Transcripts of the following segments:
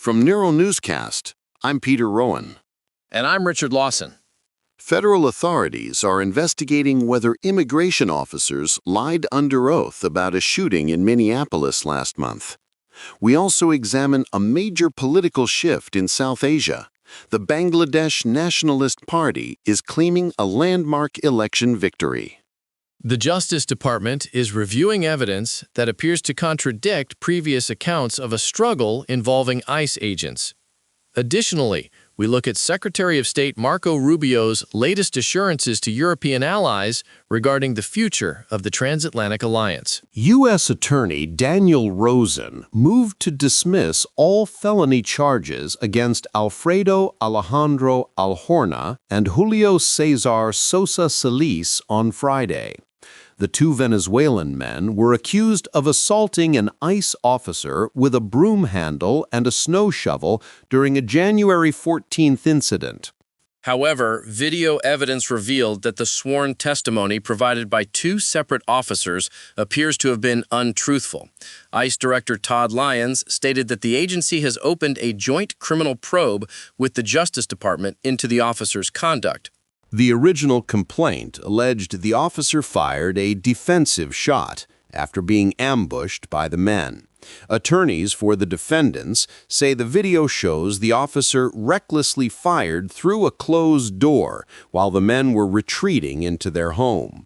From Neural Newscast, I'm Peter Rowan. And I'm Richard Lawson. Federal authorities are investigating whether immigration officers lied under oath about a shooting in Minneapolis last month. We also examine a major political shift in South Asia. The Bangladesh Nationalist Party is claiming a landmark election victory. The Justice Department is reviewing evidence that appears to contradict previous accounts of a struggle involving ICE agents. Additionally, we look at Secretary of State Marco Rubio's latest assurances to European allies regarding the future of the transatlantic alliance. U.S. Attorney Daniel Rosen moved to dismiss all felony charges against Alfredo Alejandro Alhorna and Julio Cesar Sosa Solis on Friday. The two Venezuelan men were accused of assaulting an ICE officer with a broom handle and a snow shovel during a January 14th incident. However, video evidence revealed that the sworn testimony provided by two separate officers appears to have been untruthful. ICE Director Todd Lyons stated that the agency has opened a joint criminal probe with the Justice Department into the officers' conduct. The original complaint alleged the officer fired a defensive shot after being ambushed by the men. Attorneys for the defendants say the video shows the officer recklessly fired through a closed door while the men were retreating into their home.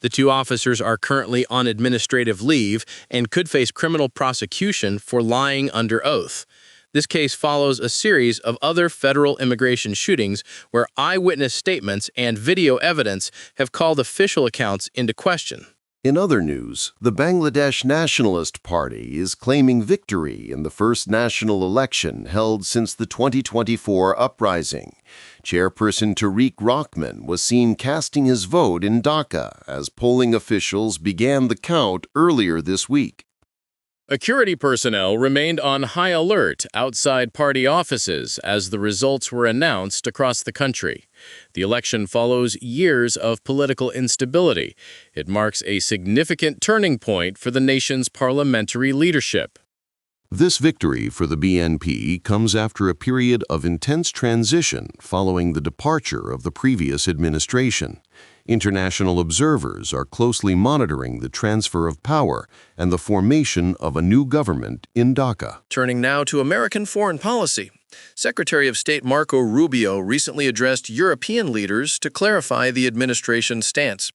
The two officers are currently on administrative leave and could face criminal prosecution for lying under oath. This case follows a series of other federal immigration shootings where eyewitness statements and video evidence have called official accounts into question. In other news, the Bangladesh Nationalist Party is claiming victory in the first national election held since the 2024 uprising. Chairperson Tariq Rahman was seen casting his vote in Dhaka as polling officials began the count earlier this week. Security personnel remained on high alert outside party offices as the results were announced across the country. The election follows years of political instability. It marks a significant turning point for the nation's parliamentary leadership. This victory for the BNP comes after a period of intense transition following the departure of the previous administration. International observers are closely monitoring the transfer of power and the formation of a new government in Dhaka. Turning now to American foreign policy. Secretary of State Marco Rubio recently addressed European leaders to clarify the administration's stance.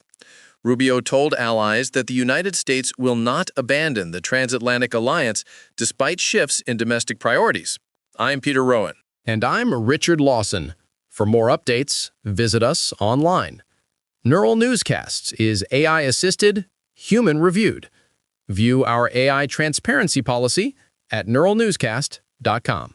Rubio told allies that the United States will not abandon the transatlantic alliance despite shifts in domestic priorities. I'm Peter Rowan. And I'm Richard Lawson. For more updates, visit us online. Neural Newscasts is AI-assisted, human-reviewed. View our AI transparency policy at neuralnewscast.com.